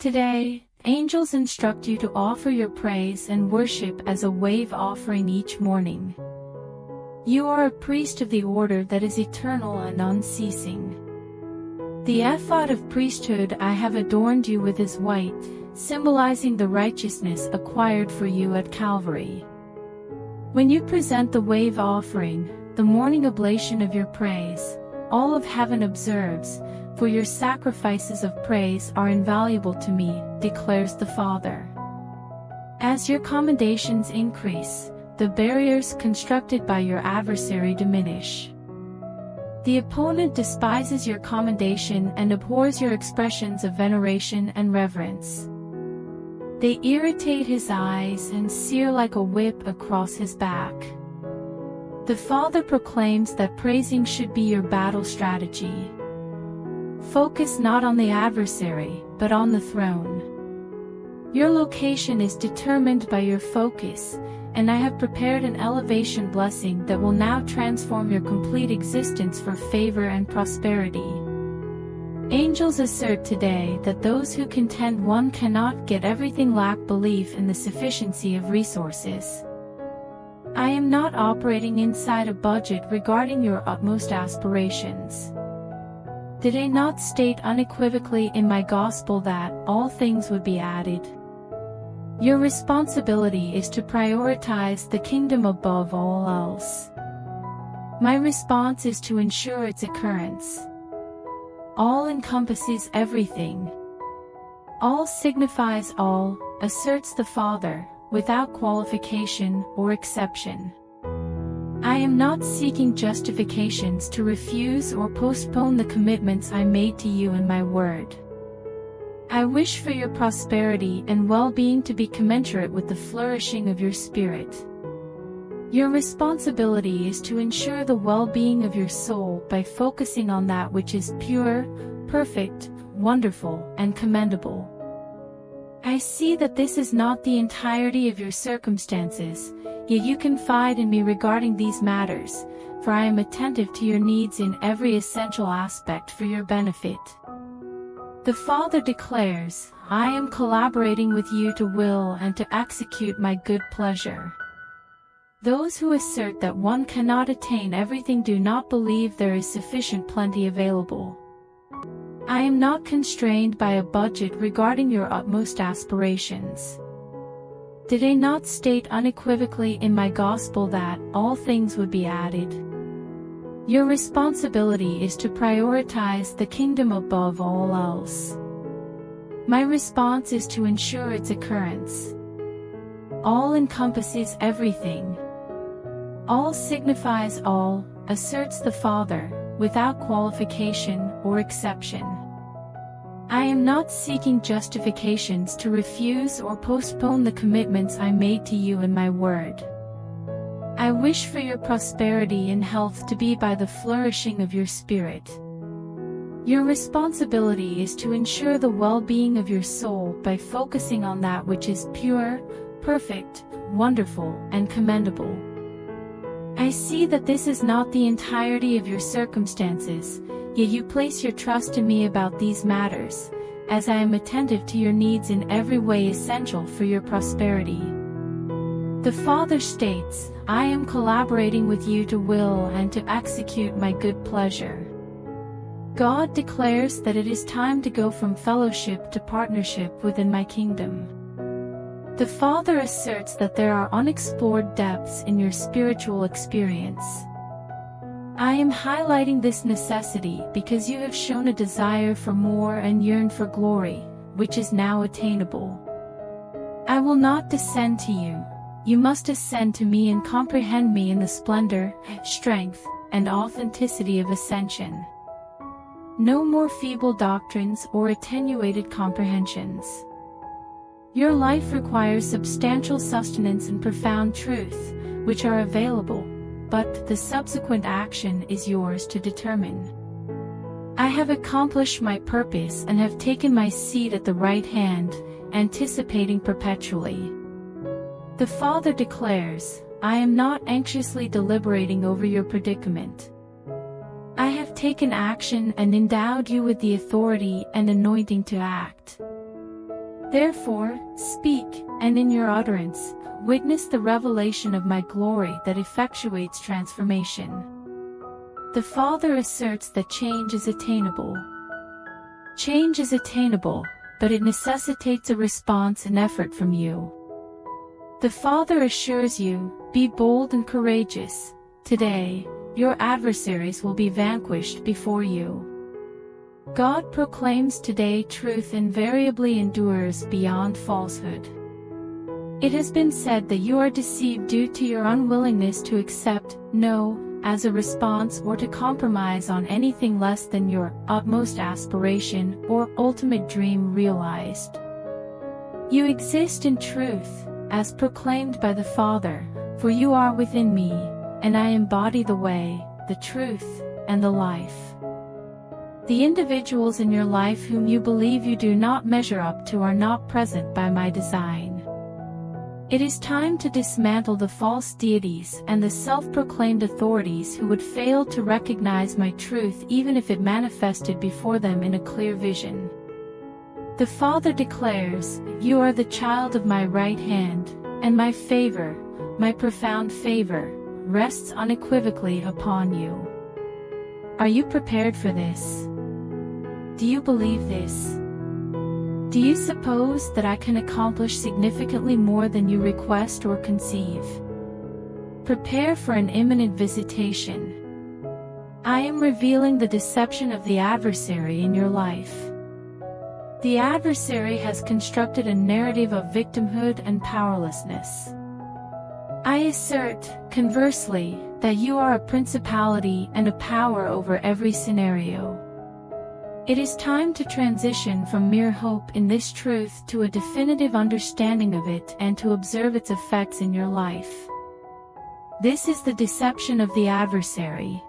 Today, angels instruct you to offer your praise and worship as a wave offering each morning. You are a priest of the order that is eternal and unceasing. The ephod of priesthood I have adorned you with is white, symbolizing the righteousness acquired for you at Calvary. When you present the wave offering, the morning oblation of your praise, all of heaven observes, for your sacrifices of praise are invaluable to me, declares the Father. As your commendations increase, the barriers constructed by your adversary diminish. The opponent despises your commendation and abhors your expressions of veneration and reverence. They irritate his eyes and sear like a whip across his back. The Father proclaims that praising should be your battle strategy. Focus not on the adversary, but on the throne. Your location is determined by your focus, and I have prepared an elevation blessing that will now transform your complete existence for favor and prosperity. Angels assert today that those who contend one cannot get everything lack belief in the sufficiency of resources. I am not operating inside a budget regarding your utmost aspirations. Did I not state unequivocally in my gospel that all things would be added? Your responsibility is to prioritize the kingdom above all else. My response is to ensure its occurrence. All encompasses everything. All signifies all, asserts the Father, without qualification or exception. I am not seeking justifications to refuse or postpone the commitments I made to you in my word. I wish for your prosperity and well-being to be commensurate with the flourishing of your spirit. Your responsibility is to ensure the well-being of your soul by focusing on that which is pure, perfect, wonderful, and commendable. I see that this is not the entirety of your circumstances, yet you confide in me regarding these matters, for I am attentive to your needs in every essential aspect for your benefit. The Father declares, I am collaborating with you to will and to execute my good pleasure. Those who assert that one cannot attain everything do not believe there is sufficient plenty available. I am not constrained by a budget regarding your utmost aspirations. Did I not state unequivocally in my gospel that all things would be added? Your responsibility is to prioritize the kingdom above all else. My response is to ensure its occurrence. All encompasses everything. All signifies all, asserts the Father, without qualification or exception. I am not seeking justifications to refuse or postpone the commitments I made to you in my word. I wish for your prosperity and health to be by the flourishing of your spirit. Your responsibility is to ensure the well-being of your soul by focusing on that which is pure, perfect, wonderful, and commendable. I see that this is not the entirety of your circumstances, yet you place your trust in me about these matters, as I am attentive to your needs in every way essential for your prosperity. The Father states, I am collaborating with you to will and to execute my good pleasure. God declares that it is time to go from fellowship to partnership within my kingdom. The Father asserts that there are unexplored depths in your spiritual experience. I am highlighting this necessity because you have shown a desire for more and yearn for glory, which is now attainable. I will not descend to you. You must ascend to me and comprehend me in the splendor, strength, and authenticity of ascension. No more feeble doctrines or attenuated comprehensions. Your life requires substantial sustenance and profound truth, which are available, but the subsequent action is yours to determine. I have accomplished my purpose and have taken my seat at the right hand, anticipating perpetually. The Father declares, I am not anxiously deliberating over your predicament. I have taken action and endowed you with the authority and anointing to act. Therefore, speak, and in your utterance, witness the revelation of my glory that effectuates transformation. The Father asserts that change is attainable. Change is attainable, but it necessitates a response and effort from you. The Father assures you, be bold and courageous. Today, your adversaries will be vanquished before you. God proclaims today truth invariably endures beyond falsehood. It has been said that you are deceived due to your unwillingness to accept no as a response or to compromise on anything less than your utmost aspiration or ultimate dream realized. You exist in truth, as proclaimed by the Father, for you are within me, and I embody the way, the truth, and the life. The individuals in your life whom you believe you do not measure up to are not present by my design. It is time to dismantle the false deities and the self-proclaimed authorities who would fail to recognize my truth even if it manifested before them in a clear vision. The Father declares, you are the child of my right hand, and my favor, my profound favor, rests unequivocally upon you. Are you prepared for this? Do you believe this? Do you suppose that I can accomplish significantly more than you request or conceive? Prepare for an imminent visitation. I am revealing the deception of the adversary in your life. The adversary has constructed a narrative of victimhood and powerlessness. I assert, conversely, that you are a principality and a power over every scenario. It is time to transition from mere hope in this truth to a definitive understanding of it and to observe its effects in your life. This is the deception of the adversary.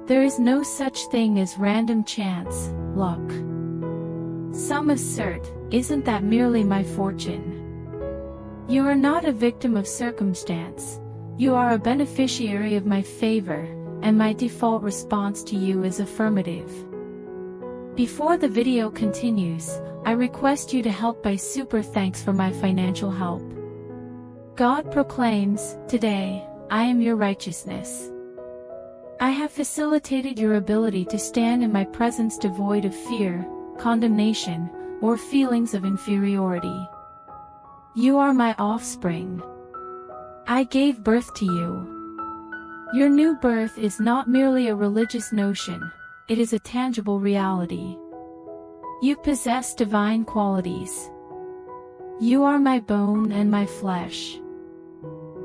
There is no such thing as random chance, luck. Some assert, isn't that merely my fortune? You are not a victim of circumstance. You are a beneficiary of my favor, and my default response to you is affirmative. Before the video continues, I request you to help by super thanks for my financial help. God proclaims, today, I am your righteousness. I have facilitated your ability to stand in my presence devoid of fear, condemnation, or feelings of inferiority. You are my offspring. I gave birth to you. Your new birth is not merely a religious notion. It is a tangible reality. You possess divine qualities. You are my bone and my flesh.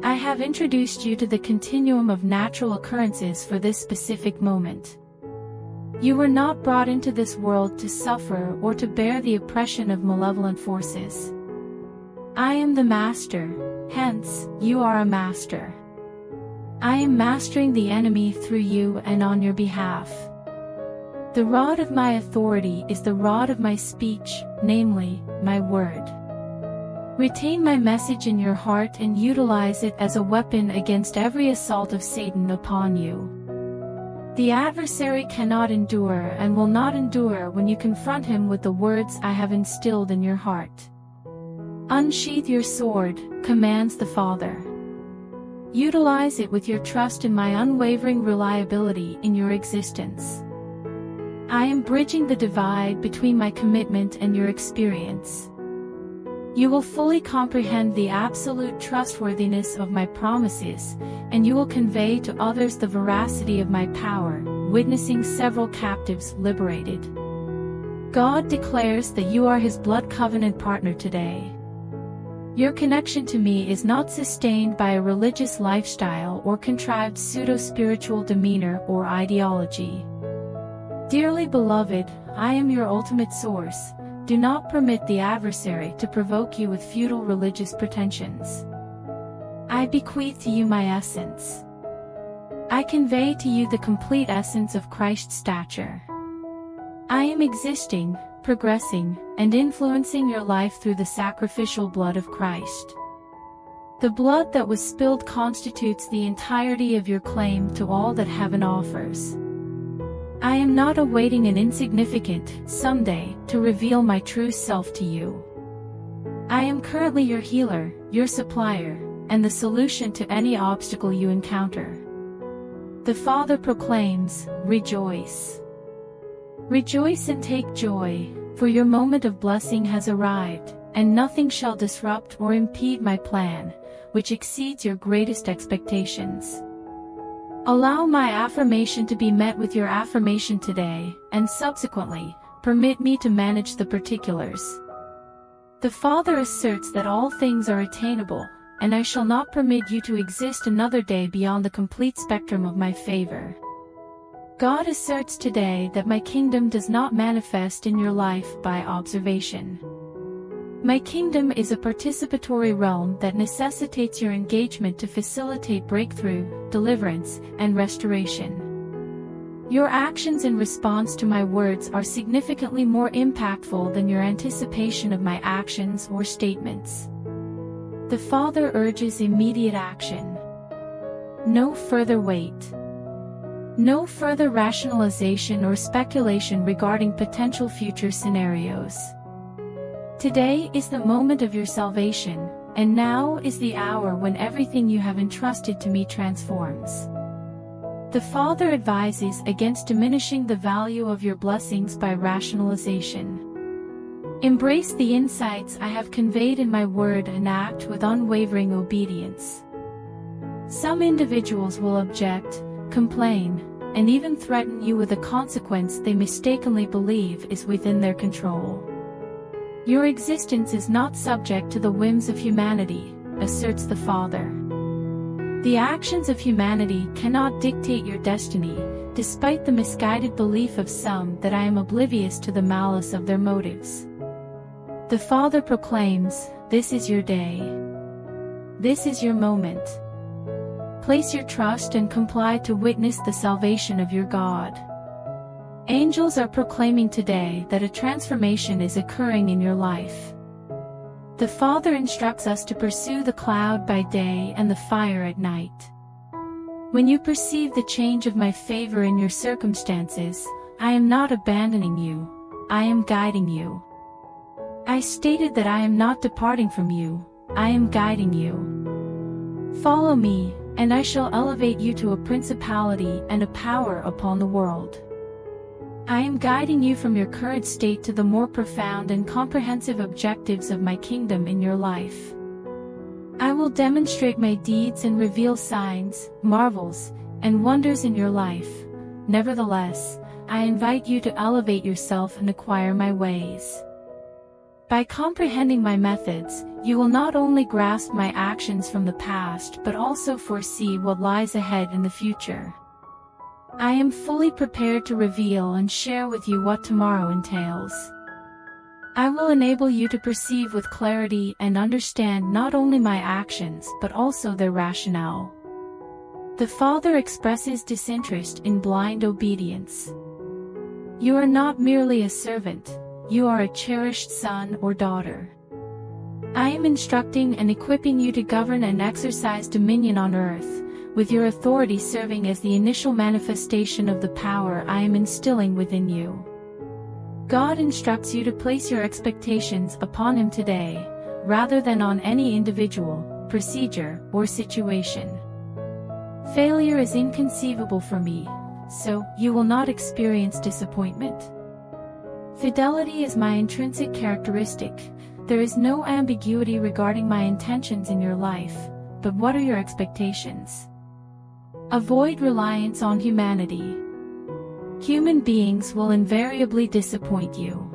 I have introduced you to the continuum of natural occurrences for this specific moment. You were not brought into this world to suffer or to bear the oppression of malevolent forces. I am the master, hence, you are a master. I am mastering the enemy through you and on your behalf. The rod of my authority is the rod of my speech, namely, my word. Retain my message in your heart and utilize it as a weapon against every assault of Satan upon you. The adversary cannot endure and will not endure when you confront him with the words I have instilled in your heart. Unsheath your sword, commands the Father. Utilize it with your trust in my unwavering reliability in your existence. I am bridging the divide between my commitment and your experience. You will fully comprehend the absolute trustworthiness of my promises, and you will convey to others the veracity of my power, witnessing several captives liberated. God declares that you are His blood covenant partner today. Your connection to me is not sustained by a religious lifestyle or contrived pseudo-spiritual demeanor or ideology. Dearly beloved, I am your ultimate source. Do not permit the adversary to provoke you with futile religious pretensions. I bequeath to you my essence. I convey to you the complete essence of Christ's stature. I am existing, progressing, and influencing your life through the sacrificial blood of Christ. The blood that was spilled constitutes the entirety of your claim to all that heaven offers. I am not awaiting an insignificant someday to reveal my true self to you. I am currently your healer, your supplier, and the solution to any obstacle you encounter. The Father proclaims, rejoice. Rejoice and take joy, for your moment of blessing has arrived, and nothing shall disrupt or impede my plan, which exceeds your greatest expectations. Allow my affirmation to be met with your affirmation today, and subsequently, permit me to manage the particulars. The Father asserts that all things are attainable, and I shall not permit you to exist another day beyond the complete spectrum of my favor. God asserts today that my kingdom does not manifest in your life by observation. My kingdom is a participatory realm that necessitates your engagement to facilitate breakthrough, deliverance, and restoration. Your actions in response to my words are significantly more impactful than your anticipation of my actions or statements. The Father urges immediate action. No further wait. No further rationalization or speculation regarding potential future scenarios. Today is the moment of your salvation, and now is the hour when everything you have entrusted to me transforms. The Father advises against diminishing the value of your blessings by rationalization. Embrace the insights I have conveyed in my word and act with unwavering obedience. Some individuals will object, complain, and even threaten you with a consequence they mistakenly believe is within their control. Your existence is not subject to the whims of humanity, asserts the Father. The actions of humanity cannot dictate your destiny, despite the misguided belief of some that I am oblivious to the malice of their motives. The Father proclaims, this is your day. This is your moment. Place your trust and comply to witness the salvation of your God. Angels are proclaiming today that a transformation is occurring in your life. The Father instructs us to pursue the cloud by day and the fire at night. When you perceive the change of my favor in your circumstances, I am not abandoning you, I am guiding you. I stated that I am not departing from you, I am guiding you. Follow me, and I shall elevate you to a principality and a power upon the world. I am guiding you from your current state to the more profound and comprehensive objectives of my kingdom in your life. I will demonstrate my deeds and reveal signs, marvels, and wonders in your life. Nevertheless, I invite you to elevate yourself and acquire my ways. By comprehending my methods, you will not only grasp my actions from the past but also foresee what lies ahead in the future. I am fully prepared to reveal and share with you what tomorrow entails. I will enable you to perceive with clarity and understand not only my actions but also their rationale. The Father expresses disinterest in blind obedience. You are not merely a servant, you are a cherished son or daughter. I am instructing and equipping you to govern and exercise dominion on earth, with your authority serving as the initial manifestation of the power I am instilling within you. God instructs you to place your expectations upon Him today, rather than on any individual, procedure, or situation. Failure is inconceivable for me, so you will not experience disappointment. Fidelity is my intrinsic characteristic. There is no ambiguity regarding my intentions in your life, but what are your expectations? Avoid reliance on humanity. Human beings will invariably disappoint you.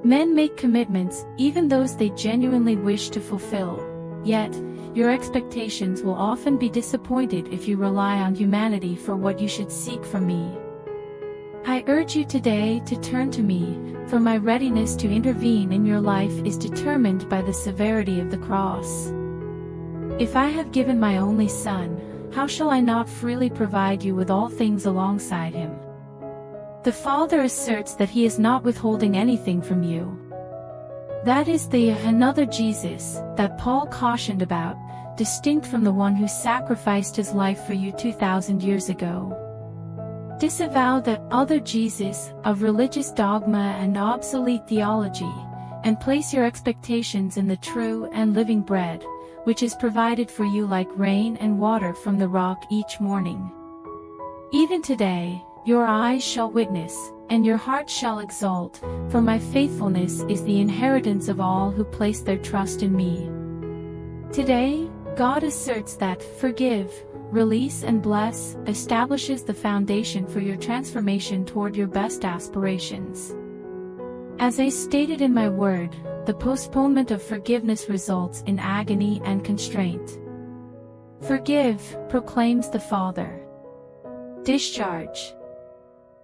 Men make commitments, even those they genuinely wish to fulfill, yet, your expectations will often be disappointed if you rely on humanity for what you should seek from me. I urge you today to turn to me, for my readiness to intervene in your life is determined by the severity of the cross. If I have given my only Son, how shall I not freely provide you with all things alongside Him? The Father asserts that He is not withholding anything from you. That is the another Jesus that Paul cautioned about, distinct from the one who sacrificed his life for you 2,000 years ago. Disavow that other Jesus of religious dogma and obsolete theology. and place your expectations in the true and living bread, which is provided for you like rain and water from the rock each morning. Even today, your eyes shall witness, and your heart shall exult, for my faithfulness is the inheritance of all who place their trust in me. Today, God asserts that forgive, release and bless establishes the foundation for your transformation toward your best aspirations. As I stated in my word, the postponement of forgiveness results in agony and constraint. Forgive, proclaims the Father. Discharge.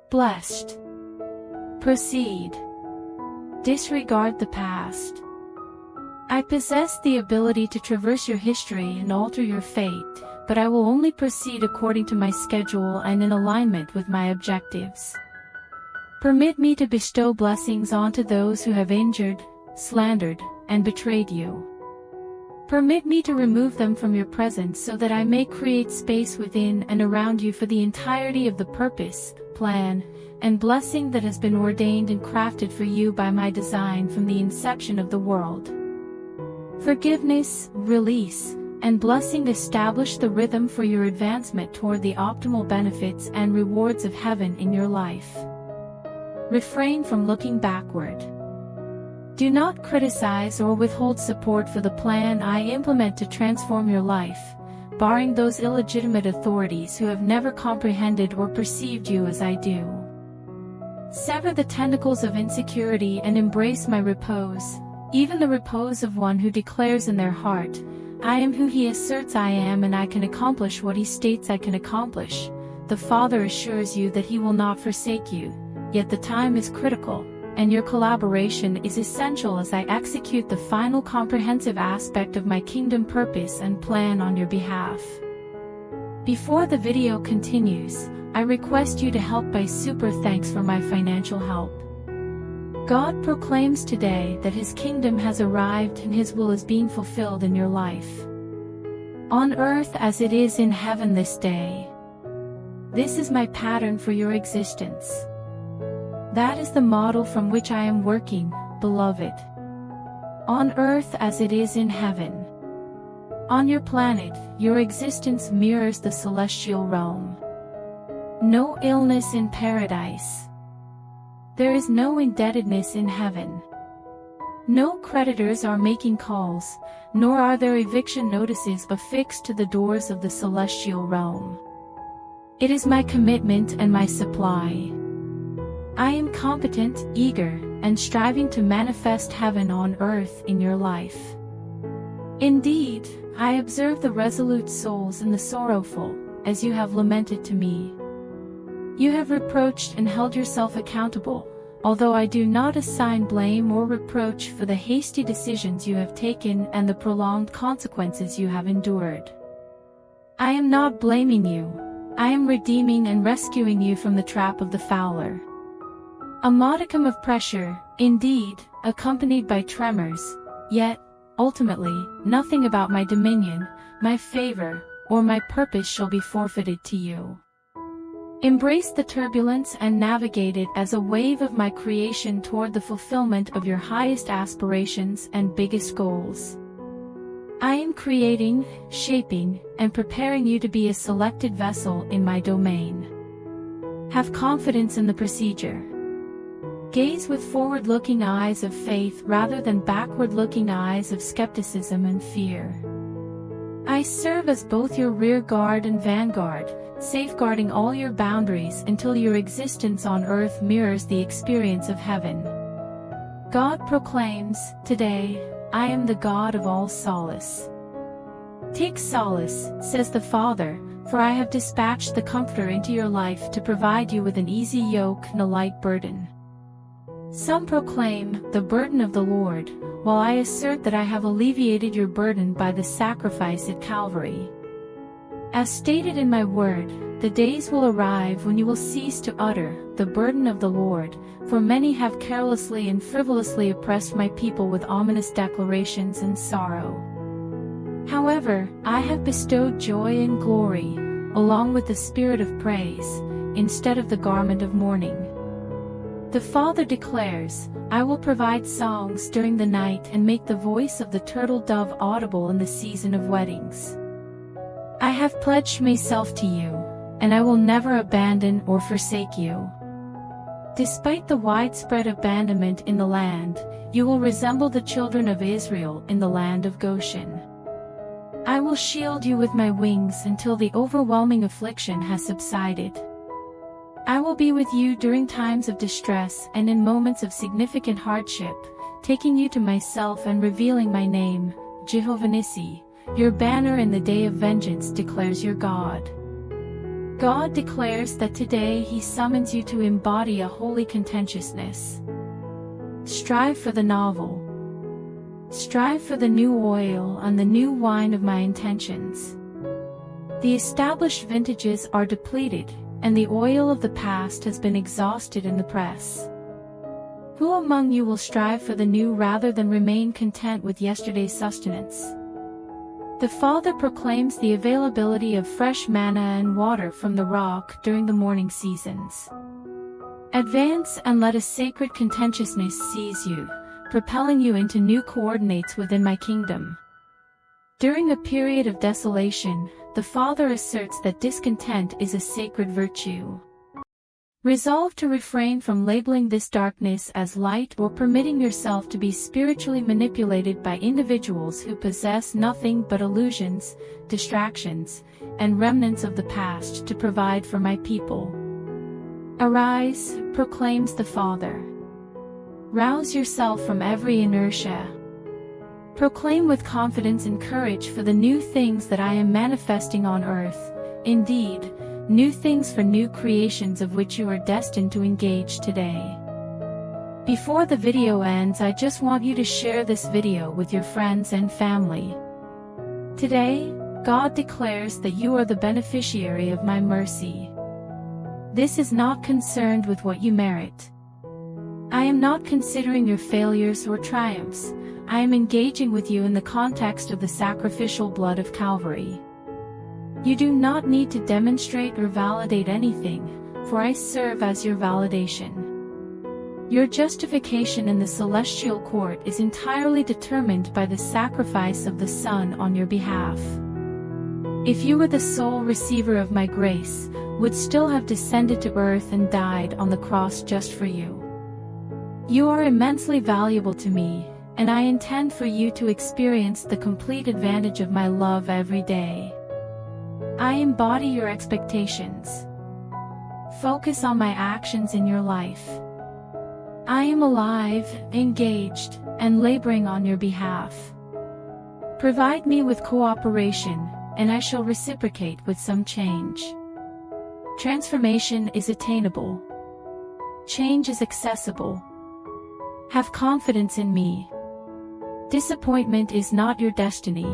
Blessed. Proceed. Disregard the past. I possess the ability to traverse your history and alter your fate, but I will only proceed according to my schedule and in alignment with my objectives. Permit me to bestow blessings onto those who have injured, slandered, and betrayed you. Permit me to remove them from your presence so that I may create space within and around you for the entirety of the purpose, plan, and blessing that has been ordained and crafted for you by my design from the inception of the world. Forgiveness, release, and blessing establish the rhythm for your advancement toward the optimal benefits and rewards of heaven in your life. Refrain from looking backward. Do not criticize or withhold support for the plan I implement to transform your life, barring those illegitimate authorities who have never comprehended or perceived you as I do. Sever the tentacles of insecurity and embrace my repose, even the repose of one who declares in their heart, I am who he asserts I am and I can accomplish what he states I can accomplish. The Father assures you that he will not forsake you, yet the time is critical, and your collaboration is essential as I execute the final comprehensive aspect of my kingdom purpose and plan on your behalf. Before the video continues, I request you to help by super thanks for my financial help. God proclaims today that His kingdom has arrived and His will is being fulfilled in your life. On earth as it is in heaven this day. This is my pattern for your existence. That is the model from which I am working, beloved. On earth as it is in heaven. On your planet, your existence mirrors the celestial realm. No illness in paradise. There is no indebtedness in heaven. No creditors are making calls, nor are there eviction notices affixed to the doors of the celestial realm. It is my commitment and my supply. I am competent, eager, and striving to manifest heaven on earth in your life. Indeed, I observe the resolute souls and the sorrowful, as you have lamented to me. You have reproached and held yourself accountable, although I do not assign blame or reproach for the hasty decisions you have taken and the prolonged consequences you have endured. I am not blaming you. I am redeeming and rescuing you from the trap of the fowler. A modicum of pressure, indeed, accompanied by tremors, yet, ultimately, nothing about my dominion, my favor, or my purpose shall be forfeited to you. Embrace the turbulence and navigate it as a wave of my creation toward the fulfillment of your highest aspirations and biggest goals. I am creating, shaping, and preparing you to be a selected vessel in my domain. Have confidence in the procedure. Gaze with forward-looking eyes of faith rather than backward-looking eyes of skepticism and fear. I serve as both your rear guard and vanguard, safeguarding all your boundaries until your existence on earth mirrors the experience of heaven. God proclaims, today, I am the God of all solace. Take solace, says the Father, for I have dispatched the Comforter into your life to provide you with an easy yoke and a light burden. Some proclaim the burden of the Lord, while I assert that I have alleviated your burden by the sacrifice at Calvary. As stated in my word, the days will arrive when you will cease to utter the burden of the Lord, for many have carelessly and frivolously oppressed my people with ominous declarations and sorrow. However, I have bestowed joy and glory, along with the spirit of praise, instead of the garment of mourning. The Father declares, I will provide songs during the night and make the voice of the turtle dove audible in the season of weddings. I have pledged myself to you, and I will never abandon or forsake you. Despite the widespread abandonment in the land, you will resemble the children of Israel in the land of Goshen. I will shield you with my wings until the overwhelming affliction has subsided. I will be with you during times of distress and in moments of significant hardship, taking you to myself and revealing my name, Jehovah Nissi, your banner in the day of vengeance, declares your God. God declares that today He summons you to embody a holy contentiousness. Strive for the novel. Strive for the new oil and the new wine of my intentions. The established vintages are depleted, and the oil of the past has been exhausted in the press. Who among you will strive for the new rather than remain content with yesterday's sustenance? The Father proclaims the availability of fresh manna and water from the rock during the morning seasons. Advance and let a sacred contentiousness seize you, propelling you into new coordinates within my kingdom. During a period of desolation, the Father asserts that discontent is a sacred virtue. Resolve to refrain from labeling this darkness as light or permitting yourself to be spiritually manipulated by individuals who possess nothing but illusions, distractions, and remnants of the past to provide for my people. Arise, proclaims the Father. Rouse yourself from every inertia. Proclaim with confidence and courage for the new things that I am manifesting on earth, indeed, new things for new creations of which you are destined to engage today. Before the video ends, I just want you to share this video with your friends and family. Today, God declares that you are the beneficiary of my mercy. This is not concerned with what you merit. I am not considering your failures or triumphs. I am engaging with you in the context of the sacrificial blood of Calvary. You do not need to demonstrate or validate anything, for I serve as your validation. Your justification in the celestial court is entirely determined by the sacrifice of the Son on your behalf. If you were the sole receiver of my grace, would still have descended to earth and died on the cross just for you. You are immensely valuable to me, and I intend for you to experience the complete advantage of my love every day. I embody your expectations. Focus on my actions in your life. I am alive, engaged, and laboring on your behalf. Provide me with cooperation, and I shall reciprocate with some change. Transformation is attainable. Change is accessible. Have confidence in me. Disappointment is not your destiny.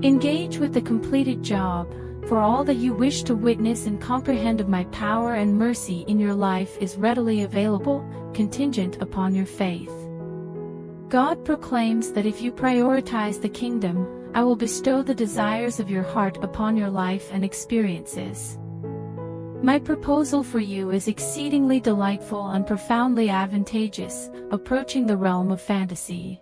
Engage with the completed job, for all that you wish to witness and comprehend of my power and mercy in your life is readily available, contingent upon your faith. God proclaims that if you prioritize the kingdom, I will bestow the desires of your heart upon your life and experiences. My proposal for you is exceedingly delightful and profoundly advantageous, approaching the realm of fantasy.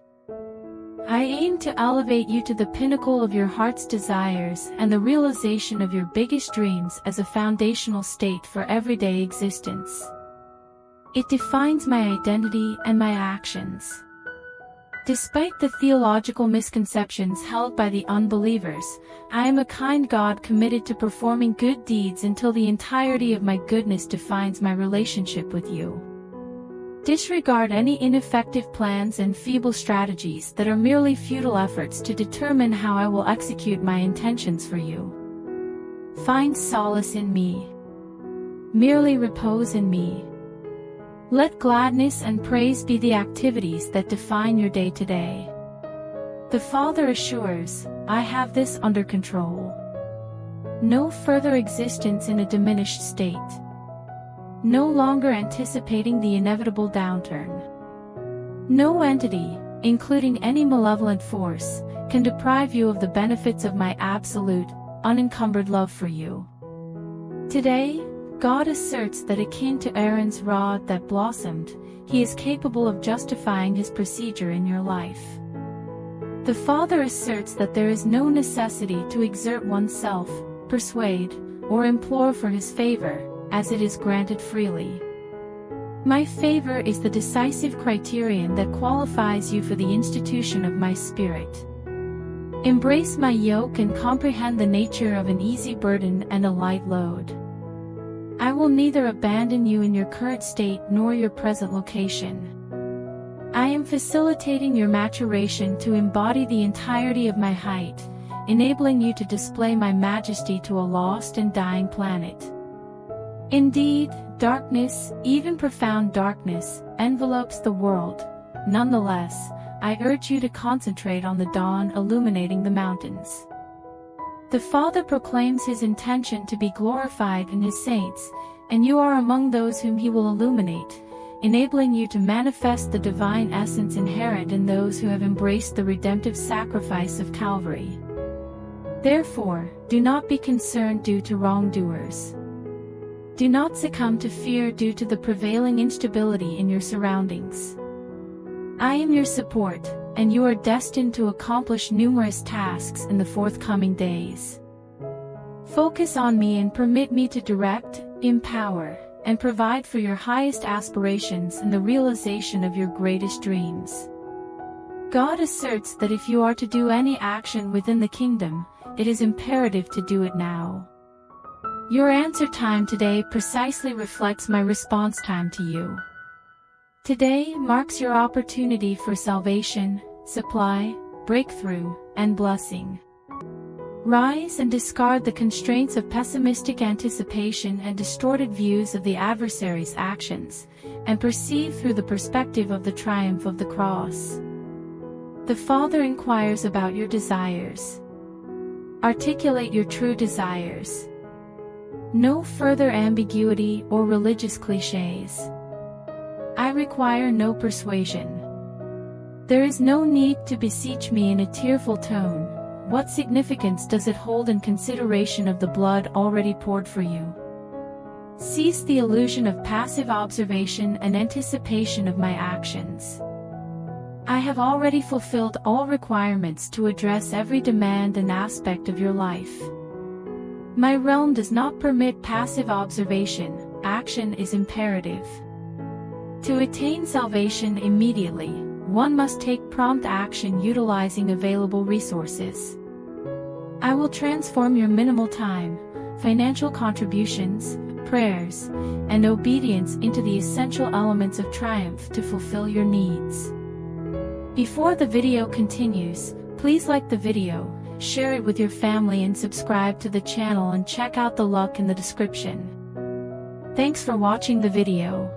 I aim to elevate you to the pinnacle of your heart's desires and the realization of your biggest dreams as a foundational state for everyday existence. It defines my identity and my actions. Despite the theological misconceptions held by the unbelievers, I am a kind God committed to performing good deeds until the entirety of my goodness defines my relationship with you. Disregard any ineffective plans and feeble strategies that are merely futile efforts to determine how I will execute my intentions for you. Find solace in me. Merely repose in me. Let gladness and praise be the activities that define your day today. The Father assures, I have this under control. No further existence in a diminished state. No longer anticipating the inevitable downturn. No entity, including any malevolent force, can deprive you of the benefits of my absolute, unencumbered love for you. Today, God asserts that akin to Aaron's rod that blossomed, he is capable of justifying his procedure in your life. The Father asserts that there is no necessity to exert oneself, persuade, or implore for his favor, as it is granted freely. My favor is the decisive criterion that qualifies you for the institution of my Spirit. Embrace my yoke and comprehend the nature of an easy burden and a light load. I will neither abandon you in your current state nor your present location. I am facilitating your maturation to embody the entirety of my height, enabling you to display my majesty to a lost and dying planet. Indeed, darkness, even profound darkness, envelopes the world. Nonetheless, I urge you to concentrate on the dawn illuminating the mountains. The Father proclaims his intention to be glorified in his saints, and you are among those whom he will illuminate, enabling you to manifest the divine essence inherent in those who have embraced the redemptive sacrifice of Calvary. Therefore, do not be concerned due to wrongdoers. Do not succumb to fear due to the prevailing instability in your surroundings. I am your support, and you are destined to accomplish numerous tasks in the forthcoming days. Focus on me and permit me to direct, empower, and provide for your highest aspirations and the realization of your greatest dreams. God asserts that if you are to do any action within the kingdom, it is imperative to do it now. Your answer time today precisely reflects my response time to you. Today marks your opportunity for salvation, supply, breakthrough, and blessing. Rise and discard the constraints of pessimistic anticipation and distorted views of the adversary's actions, and perceive through the perspective of the triumph of the cross. The Father inquires about your desires. Articulate your true desires. No further ambiguity or religious cliches. I require no persuasion. There is no need to beseech me in a tearful tone. What significance does it hold in consideration of the blood already poured for you? Cease the illusion of passive observation and anticipation of my actions. I have already fulfilled all requirements to address every demand and aspect of your life. My realm does not permit passive observation. Action is imperative. To attain salvation immediately, one must take prompt action utilizing available resources. I will transform your minimal time, financial contributions, prayers, and obedience into the essential elements of triumph to fulfill your needs. Before the video continues, please like the video, share it with your family and subscribe to the channel and check out the link in the description. Thanks for watching the video.